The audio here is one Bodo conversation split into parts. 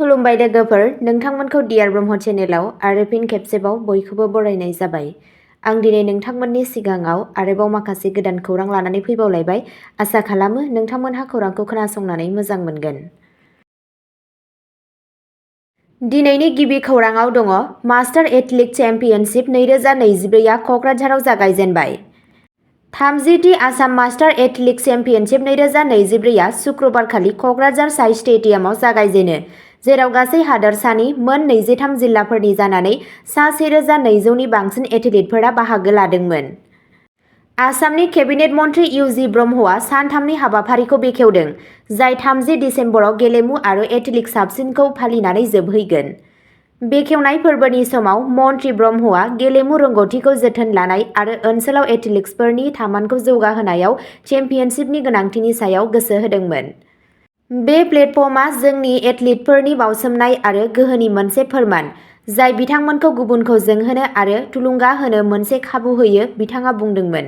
खुलुमबाय लोगोफोर, नोंथांमोनखौ डियार ब्रह्म चेनेलाव आरो फिन खेबसेबाव बयखौबो बरायनाय जाबाय। आं दिनै नोंथांमोननि सिगाङाव आरोबाव माखासे गोदान खौरां लानानै फैबावलायबाय। आसा खालामो नोंथांमोनहा खौरांखौ खोनासंनानै मोजां मोनगोन। दिनैनि गिबि खौराङाव दङ मास्टार एथलेटिक्स चेम्पियनशिप 2024 आ क'क्राझाराव जागायजेनबाय। 30थि आसाम मास्टार एथलेटिक्स चेम्पियनशिप 2024 आ शुक्रबारखालि क'क्राझार साइ स्टेडियामाव जागायजेनो, जेराव गासै हादोरसानि मोन 23 जिल्लाफोरनि जानानै सा 1200 नि बांसिन एथलीटफोरा बाहागो लादोंमोन। आसामनि केबिनेट मन्थ्रि इउ ब्रह्मआ सानथामनि हाबाफारिखौ बेखेवदों, जाय 30 दिसेम्बराव गेलेमु आरो एथलेटिक्स साबसिनखौ फालिनानै जोबहैगोन। बेखेवनाय फोरबोनि समाव मन्थ्रि ब्रह्मआ गेलेमु रोंग'थिखौ जोथोन लानाय आरो ओनसोलाव एथलीट्सफोरनि थामानखौ जौगाहोनायाव चेम्पियनशिपनि गोनांथिनि सायाव गोसो होदोंमोन। बे प्लेटफर्मआ जोंनि एथलीटफोरनि बाउसोमनाय आरो गोहोनि मोनसे फोरमान, जाय बिथांमोनखौ गुबुनखौ जोंहोनो आरो थुलुंगा होनो मोनसे खाबु होयो, बिथाङा बुंदोंमोन।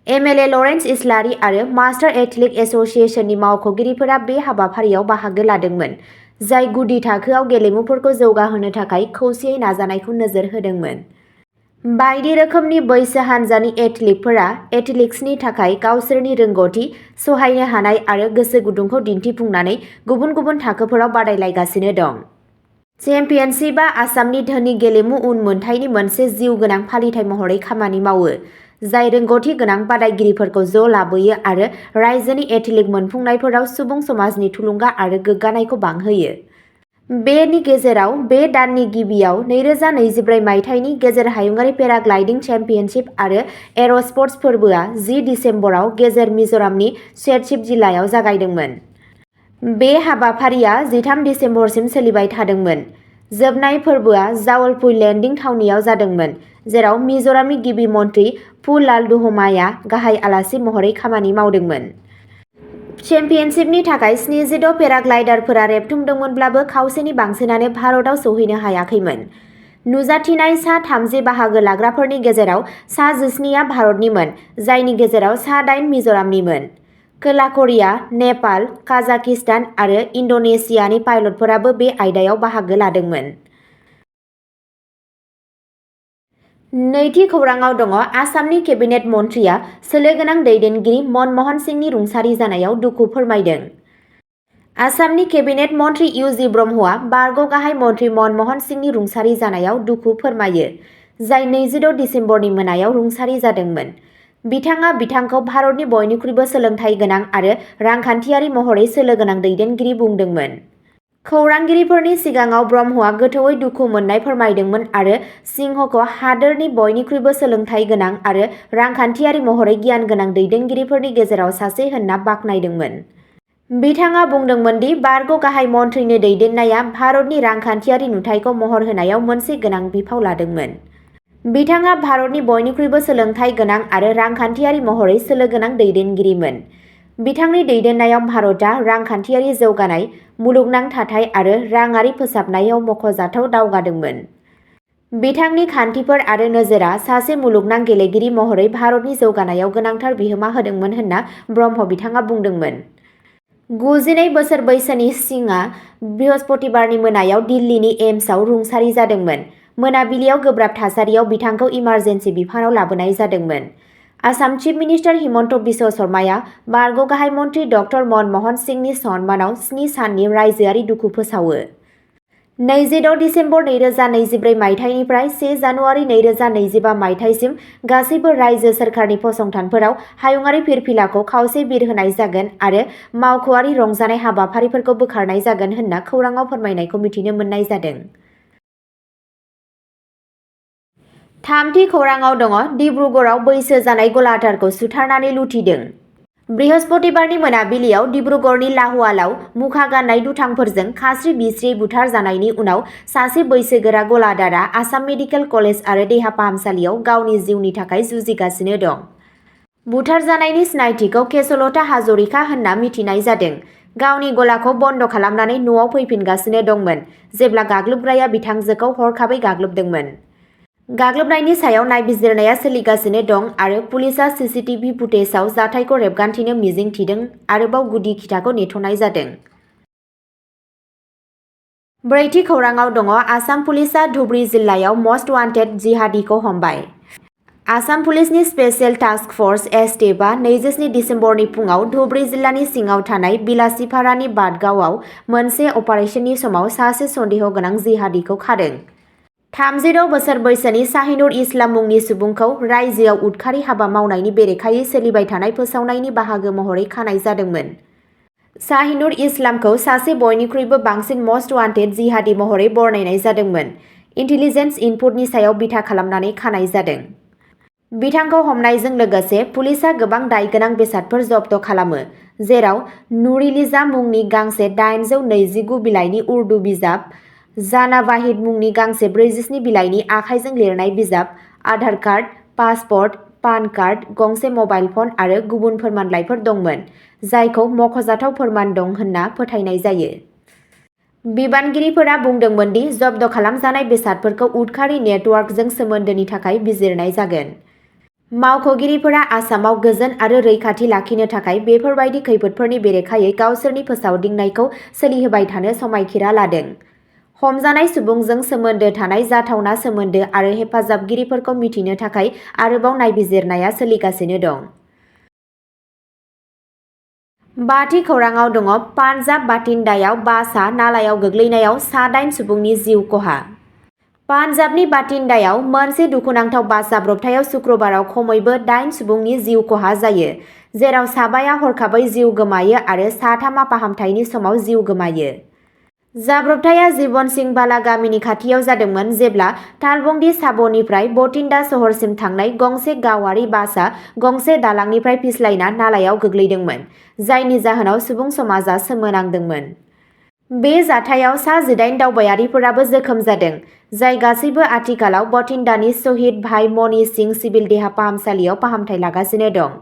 एमएलए लरेन्स इस्लारि आरो मास्टार एथलेटिक्स एस'सिएशननि मावख'गिरिफोरा बे हाबाफारियाव बाहागो लादोंमोन, जाय गुदि थाखोआव गेलेमुफोरखौ जौगाहोनो थाखाय खौसेयै नाजानायखौ नोजोर होदोंमोन। बायदि रोखोमनि बैसो हान्जानि एथलीटफोरा एथलेटिक्सनि थाखाय गावसोरनि रोंग'थि, सहायनो हानाय आरो गोसो गुदुंखौ दिन्थिफुंनानै गुबुन गुबुन थाखोफोराव बादायलायगासिनो दं। चेम्पियनशिपआ आसामनि धोनि गेलेमु उनमोनथायनि मोनसे जिउगोनां फालिथाय महरै खामानि मावो, जाय रोंग'थि गोनां बादायगिरिफोरखौ ज' लाबोयो आरो रायजोनि एथलेटिक मोनफुंनायफोराव सुबुं समाजनि थुलुंगा आरो गोग्गानायखौ बांहोयो। बेनि गेजेराव बे दाननि गिबियाव 2024 मायथाइनि गेजेर हायुंआरि पेराग्लाइडिं चेम्पियनशिप आरो एर'स्प'र्टस फोरबोआ 10 दिसेम्बराव गेजेर मिज'रामनि सेरशिप जिल्लायाव जागायदोंमोन। बे हाबाफारिया 13 दिसेम्बरसिम सोलिबाय थादोंमोन। जोबनाय फोरबोआ जावलपुर लेन्डिं थावनियाव जादोंमोन, जेराव मिज'रामनि गिबि मन्थ्रि पु लालदुहमाया गाहाय आलासि महरै खामानि मावदोंमोन। चेम्पियनशिपनि थाखाय 76 पेराग्लाइडारफोरा रेबथुमदोंमोनब्लाबो खावसेनि बांसिनानो भारतआव सौहैनो हायाखैमोन। नुजाथिनाय सा 30 बाहागो लाग्राफोरनि गेजेराव सा 17आ भारतनिमोन, जायनि गेजेराव सा 8 मिज'रामनिमोन। खोला करिया, नेपाल, काजाकिस्तान आरो इन्ड'नेसियानि पाइलटफोराबो बे आयदायाव बाहागो लादोंमोन। नैथि खौराङाव दङ आसामनि केबिनेट मन्थ्रिया सोलो गोनां दैदेनगिरि मनमोहन सिंहनि रुंसारि जानायाव दुखु फोरमायदों। आसामनि केबिनेट मन्थ्रि इउ ब्रह्मआ बारग' गाहाय मन्थ्रि मनमोहन सिंहनि रुंसारि जानायाव दुखु फोरमायो, जाय 26 दिसेम्बरनि मोनायाव रुंसारि जादोंमोन। बिथाङा बिथांखौ भारतनि बयनिख्रुइबो सोलोंथाइ गोनां आरो रांखान्थियारि महरै सोलो गोनां दैदेनगिरि बुंदोंमोन। खौरांगिरिफोरनि सिगाङाव ब्रह्मआ गोथौवै दुखु मोननाय फोरमायदोंमोन आरो सिंहखौ हादोरनि बयनिख्रुइबो सोलोंथाइ गोनां आरो रांखान्थियारि महरै गियान गोनां दैदेनगिरिफोरनि गेजेराव सासे होनना बाख्नायदोंमोन। बिथाङा बुंदोंमोन दि बारग' गाहाय मन्थ्रिनि दैदेननाया भारतनि रांखान्थियारि नुथायखौ महर होनायाव मोनसे गोनां बिफाव लादोंमोन। बिथाङा भारतनि बयनिख्रुइबो सोलोंथाइ गोनां आरो रांखान्थियारि महरै सोलो गोनां दैदेनगिरिमोन। बिथांनि दैदेननायाव भारतआ रांखान्थियारि जौगानाय, मुलुगनां थाथाय आरो राङारि फोसाबनायाव मख'जाथाव दावगादोंमोन। बिथांनि खान्थिफोर आरो नोजोरआ सासे मुलुगनां गेलेगिरि महरै भारतनि जौगानायाव गोनांथार बिहोमा होदोंमोन होनना ब्रह्म बिथाङा बुंदोंमोन। 92 बोसोर बैसोनि सिंहआ बृहस्पतिबारनि मोनायाव दिल्लीनि एम्सआव रुंसारि जादोंमोन। मोनाबिलियाव गोब्राब थासारियाव बिथांखौ इमारजेन्सि बिफानाव लाबोनाय जादोंमोन। आसाम चिफ मिनिस्टार हिमन्त बिश्व शर्माया बारग' गाहाय मन्थ्रि डक्टर मनमोहन सिंहनि सन्मानाव 7 साननि रायजोआरि दुखु फोसावो। 26 दिसेम्बर 2024 मायथाइनिफ्राय 1 जानुवारि 2025 मायथाइसिम गासैबो रायजो सोरखारनि फसंथानफोराव हायुंआरि फिरफिलाखौ खावसे बिरहोनाय जागोन आरो मावख'आरि रंजानाय हाबाफारिफोरखौ बोखारनाय जागोन होनना खौराङाव फोरमायनायखौ मिथिनो मोननाय जादों। थामथि खौराङाव दङ डिब्रुगड़आव बैसो जानाय गलादारखौ सुथारनानै लुथिदों। बृहस्पतिबारनि मोनाबिलियाव डिब्रुगड़नि लाहौआलाव मुखा गाननाय दुथांफोरजों खास्रि-बिस्रियै बुथारजानायनि उनाव सासे बैसोगोरा गलादारआ आसाम मेडिकेल कलेज आरो देहा फाहामसालियाव गावनि जिउनि थाखाय जुजिगासिनो दं। बुथारजानायनि सिनायथिखौ केशलता हाजरिका होनना मिथिनाय जादों। गावनि गलाखौ बन्द खालामनानै न'आव फैफिनगासिनो दंमोन, जेब्ला गाग्लोबग्राया बिथांजोखौ हरखाबै गाग्लोबदोंमोन। गाग्लोबनायनि सायाव नायबिजिरनाया सोलिगासिनो दं आरो पुलिसआ सीसीटीवी फुटेजआव जाथायखौ रेबगान्थिनो मिजिं थिदों। आरोबाव गुदि खिथाखौ नेथ'नाय जादों। ब्रैथि खौराङाव दङ आसाम पुलिसआ धुबरी जिल्लायाव मस्ट वान्टेड जिहादीखौ हमबाय। आसाम पुलिसनि स्पेशेल टास्क फर्स एसटिएफआ 27 दिसेम्बरनि फुङाव धुबरी जिल्लानि सिङाव थानाय बिलासिपारानि बादगावआव मोनसे अपारेशननि समाव सासे सन्देह गोनां जिहादीखौ खादों। 36 बोसोर बैसोनि शाहिनुर इस्लाम मुंनि सुबुंखौ रायजोआव उदखारि हाबा मावनायनि बेरेखायै सोलिबाय थानाय फोसावनायनि बाहागो महरै खानाय जादोंमोन। शाहिनुर इस्लामखौ सासे बयनिख्रुइबो बांसिन मस्ट वान्टेड जिहादी महरै बरनायनाय जादोंमोन। इन्टेलिजेन्स इनपुटनि सायाव बिथा खालामनानै खानाय जादों। बिथांखौ हमनायजों लोगोसे पुलिसआ गोबां दायगोनां बेसादफोर जब्द खालामो, जेराव नुरिलिजा मुंनि गांसे 829 बिलाइनि उर्दु बिजाब, जाना वाहिद मुंनि गांसे 47 बिलाइनि आखाइजों लिरनाय बिजाब, Aadhaar card, passport, PAN card, गंसे मबाइल फन आरो गुबुन फोरमानलाइफोर दंमोन, जायखौ मख'जाथाव फोरमान दं होनना फोथायनाय जायो। बिबानगिरिफोरा बुंदोंमोन दि जब्द खालामजानाय बेसादफोरखौ उदखारि नेटवर्कजों सोमोन्दोनि थाखाय बिजिरनाय जागोन। मावख'गिरिफोरा आसामाव गोजोन आरो रैखाथि लाखिनो थाखाय बेफोरबायदि खैफोदफोरनि बेरेखायै गावसोरनि फोसावदिंनायखौ सोलिहोबाय थानो समायखिरा लादों। हमजानाय सुबुंजों सोमोन्दो थानाय जाथावना सोमोन्दो आरो हेफाजाबगिरिफोरखौ मिथिनो थाखाय आरोबाव नायबिजिरनाया सोलिगासिनो दं। बाथि खौराङाव दङ पान्जाब बाथिन्दायाव बासआ नालायाव गोग्लैनायाव सा-8 सुबुंनि जिउ खहा। पान्जाबनि बाथिन्दायाव मोनसे दुखुनांथाव बास जाब्रबथायाव शुक्रबाराव खमैबो 8 सुबुंनि जिउ खहा जायो, जेराव साबाया हरखाबै जिउ गोमायो आरो सा-3आ फाहामथायनि समाव जिउ गोमायो। जाब्रबथाया जीवन सिंह बाला गामिनि खाथियाव जादोंमोन जेब्ला तालबंडी साबोनिफ्राय बथिन्दा सहरसिम थांनाय गंसे गावारि बासआ गंसे दालांनिफ्राय फिसलायना नालायाव गोग्लैदोंमोन, जायनि जाहोनाव सुबुं समाजा सोमोनांदोंमोन। बे जाथायाव सा-18 दावबायारिफोराबो जोखोम जादों, जाय गासैबो आथिखालाव बथिन्दानि शहीद भाई मनी सिंह सिविल देहा फाहामसालियाव फाहामथाय लागासिनो दं।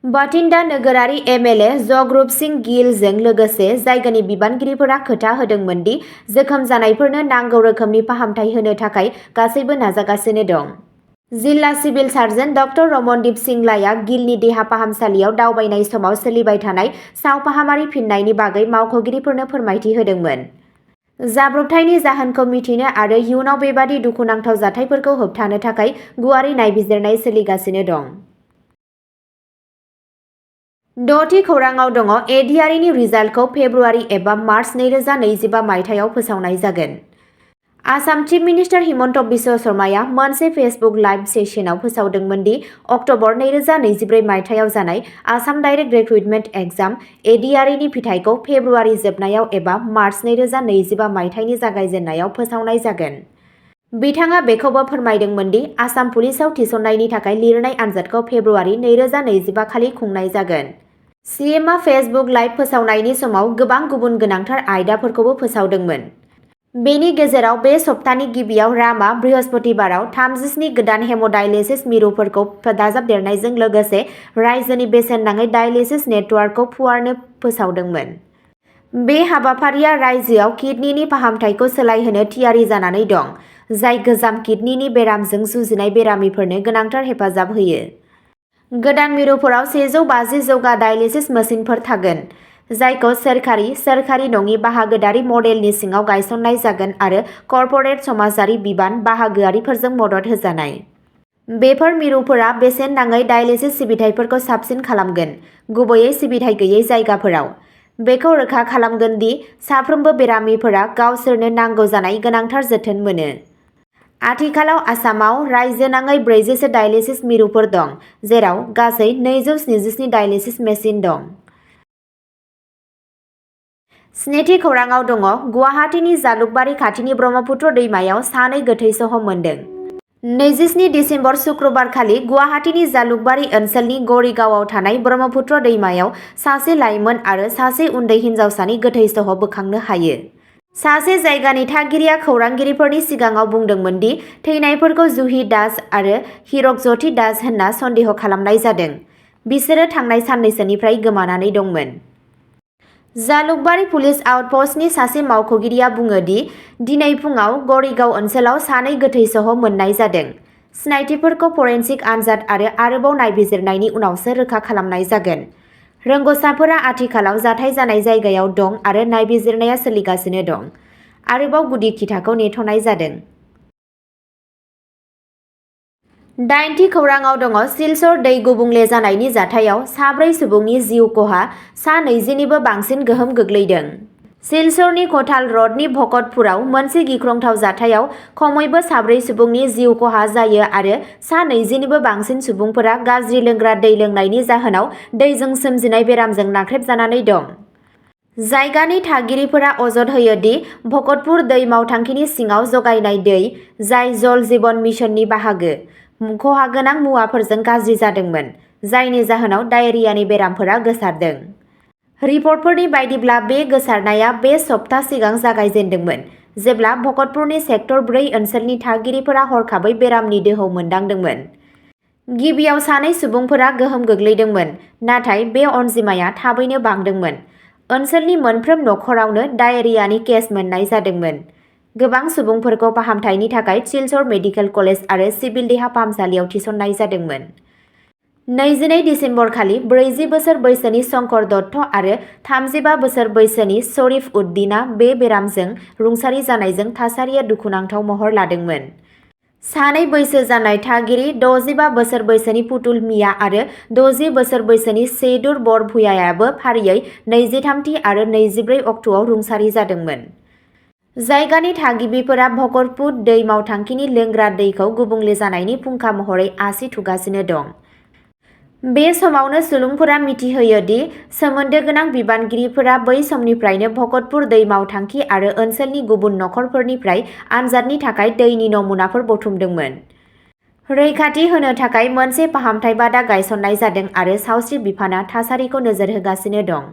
बथिन्दा नोगोरारि एमएलए जगरूप सिंह गिलजों लोगोसे जायगानि बिबानगिरिफोरा खोथा होदोंमोन दि जोखोम जानायफोरनो नांगौ रोखोमनि फाहामथाय होनो थाखाय गासैबो नाजागासिनो दं। जिल्ला सिभिल सार्जन ड रमनदीप सिंगलाया गिलनि देहा फाहामसालियाव दावबायनाय समाव सोलिबाय थानाय सावफाहामारि फिननायनि बागै मावख'गिरिफोरनो फोरमायथि होदोंमोन। जाब्रबथायनि जाहोनखौ मिथिनो आरो इयुनाव बेबादि दुखुनांथाव जाथायफोरखौ होबथानो थाखाय गुवारै नायबिजिरनाय सोलिगासिनो दं। द'थि खौराङाव दङ एडिआरइनि रिजाल्टखौ फेब्रुवारि एबा मार्च 2025 मायथाइयाव फोसावनाय जागोन। आसाम चिफ मिनिस्टार हिमन्त बिश्व शर्माया मोनसे फेसबुक लाइभ सेसनाव फोसावदोंमोन दि अक्ट'बर 2024 मायथाइयाव जानाय आसाम डाइरेक्ट रिक्रुटमेन्ट एग्जाम (एडिआरइ) नि फिथायखौ फेब्रुवारि जोबनायाव एबा मार्च 2025 मायथाइनि जागायजेन्नायाव फोसावनाय जागोन। बिथाङा बेखौबो फोरमायदोंमोन दि आसाम पुलिसाव थिसननायनि थाखाय लिरनाय आनजादखौ फेब्रुवारि 2025 खालि खुंनाय जागोन। सीएमआ फेसबुक लाइभ फोसावनायनि समाव गोबां गुबुन गोनांथार आयदाफोरखौबो फोसावदोंमोन। बेनि गेजेराव बे सप्तानि गिबियाव रामआ बृहस्पतिबाराव 37 गोदान हेम'डायलिसिस मिरुफोरखौ दाजाबदेरनायजों लोगोसे रायजोनि बेसेन नाङै डायलिसिस नेटवर्कखौ फुवारनो फोसावदोंमोन। बे हाबाफारिया रायजोआव किडनिनि फाहामथायखौ सोलायहोनो थियारि जानानै दं, जाय गोजाम किडनिनि बेरामजों जुजिनाय बेरामिफोरनो गोनांथार हेफाजाब होयो। गोदान मिरुफोराव 150 जौगा डायलिसिस मेसिनफोर थागोन, जायखौ सोरखारि नङि बाहागोदारि मडेलनि सिङाव गायसननाय जागोन आरो कर्परेट समाजारि बिबान बाहागोआरिफोरजों मदद होजानाय। बेफोर मिरुफोरा बेसेन नाङै डायलिसिस सिबिथाइफोरखौ साबसिन खालामगोन, गुबैयै सिबिथाइ गैयै जायगाफोराव। बेखौ रोखा खालामगोन दि साफ्रोमबो बेरामिफोरा गावसोरनो नांगौ जानाय गोनांथार जोथोन मोनो। आथिखालाव आसामाव रायजोनाङै 40सो डायलिसिस मिरुफोर दं, जेराव गासै 277 डायलिसिस मेसिन दं। स्निथि खौराङाव दङ गुवाहाटीनि जालुकबारी खाथिनि ब्रह्मपुत्र दैमायाव सानै गोथै सह मोनदों। 27 दिसेम्बर शुक्रबारखालि गुवाहाटीनि जालुकबारी ओनसोलनि गरिगावआव थानाय ब्रह्मपुत्र दैमायाव सासे लाइमोन आरो सासे उन्दै हिनजावसानि गोथै सह बोखांनो हायो। सासे जायगानि थागिरिया खौरांगिरिफोरनि सिगाङाव बुंदोंमोन दि थैनायफोरखौ जुहि दास आरो हिरकज्योति दास होनना सन्देह खालामनाय जादों। बिसोरो थांनाय साननैसोनिफ्राय गोमानानै दंमोन। जालुकबारी पुलिस आउटपस्टनि सासे मावख'गिरिया बुङो दि दिनै फुङाव गरिगाव ओनसोलाव सानै गोथै सह मोननाय जादों। सिनायथिफोरखौ फरेनसिक आनजाद आरो आरोबाव नायबिजिरनायनि उनावसो रोखा खालामनाय जागोन। रोंग'साफोरा आथिखालाव जाथाय जानाय जायगायाव दं आरो नायबिजिरनाया सोलिगासिनो दं। आरोबाव गुदि खिथाखौ नेथ'नाय जादों। 8थि खौराङाव दङ सिलचर दै गुबुंले जानायनि जाथायाव 4 सुबुंनि जिउ खहा, 20निबो बांसिन गोहोम गोग्लैदों। सिलचरनि क'ठाल र'डनि भकतपुराव मोनसे गिख्रंथाव जाथायाव खमैबो 4 सुबुंनि जिउ खहा जायो आरो 20निबो बांसिन सुबुंफोरा गाज्रि लोंग्रा दै लोंनायनि जाहोनाव दैजों सोमजिनाय बेरामजों नाख्रेबजानानै दं। जायगानि थागिरिफोरा अजद होयो दि भकतपुर दै मावथांखिनि सिङाव जगायनाय दै, जाय जल जीवन मिशननि बाहागो, खहा गोनां मुवाफोरजों गाज्रि जादोंमोन, जायनि जाहोनाव डायेरियानि बेरामफोरा गोसारदों। रिपर्टफोरनि बायदिब्ला बे गोसारनाया बे सप्ता सिगां जागायजेन्दोंमोन, जेब्ला भकतपुरनि सेक्टर 4 ओनसोलनि थागिरिफोरा हरखाबै बेरामनि दोहौ मोनदांदोंमोन। गिबियाव 2 सुबुंफोरा गोहोम गोग्लैदोंमोन, नाथाय बे अनजिमाया थाबैनो बांदोंमोन। ओनसोलनि मोनफ्रोम नखरावनो डायेरियानि केस मोननाय जादोंमोन। गोबां सुबुंफोरखौ फाहामथायनि थाखाय सिलचर मेडिकेल कलेज आरो सिभिल देहा फाहामसालियाव थिसननाय जादोंमोन। 22 दिसेम्बर खालि 40 बोसोर बैसोनि शंकर दत्त आरो 35 बोसोर बैसोनि शरीफ उद्दीनआ बे बेरामजों रुंसारि जानायजों थासारिया दुखुनांथाव महर लादोंमोन। 2 बैसो जानाय थागिरि 65 बोसोर बैसोनि पुतुल मिया आरो 60 बोसोर बैसोनि सेदुर बरभुयायाबो फारियै 23थि आरो 24 अक्ट'आव रुंसारि जादोंमोन। जायगानि थागिबिफोरा भकतपुर दै मावथांखिनि लोंग्रा दैखौ गुबुंले जानायनि फुंखा महरै आसि थुगासिनो दं। बे समावनो सुलुंफोरा मिथिहोयो दि सोमोन्दो गोनां बिबानगिरिफोरा बै समनिफ्रायनो भकतपुर दै मावथांखि आरो ओनसोलनि गुबुन नखरफोरनिफ्राय आनजादनि थाखाय दैनि नमुनाफोर बुथुमदोंमोन। रैखाथि होनो थाखाय मोनसे फाहामथाय बादा गायसननाय जादों आरो सावस्रि बिफानआ थासारिखौ नोजोर होगासिनो दं।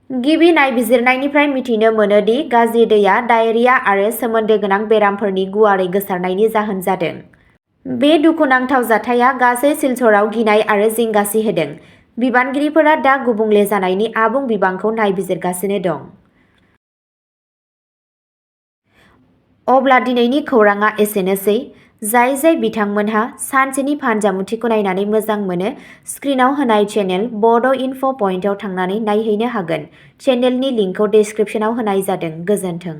गिबि नायबिजिरनायनिफ्राय मिथिनो मोनो दि गाज्रि दैया डायेरिया आरो सोमोन्दो गोनां बेरामफोरनि गुवारै गोसारनायनि जाहोन जादों। बे दुखुनांथाव जाथाया गासै सिलचराव गिनाय आरो जिंगासि होदों। बिबानगिरिफोरा दा गुबुंले जानायनि आबुं बिबांखौ नायबिजिरगासिनो दं। अब्ला दिनैनि खौरांआ एसेनोसै। जाय बिथांमोनहा सानसेनि फानजामुथिखौ नायनानै मोजां मोनो, स्क्रिनाव होनाय चेनेल बड' इनफ' पइन्टआव थांनानै नायहैनो हागोन। चेनेलनि लिंकखौ डेस्क्रिप्शनाव होनाय जादों। गोजोन्थों।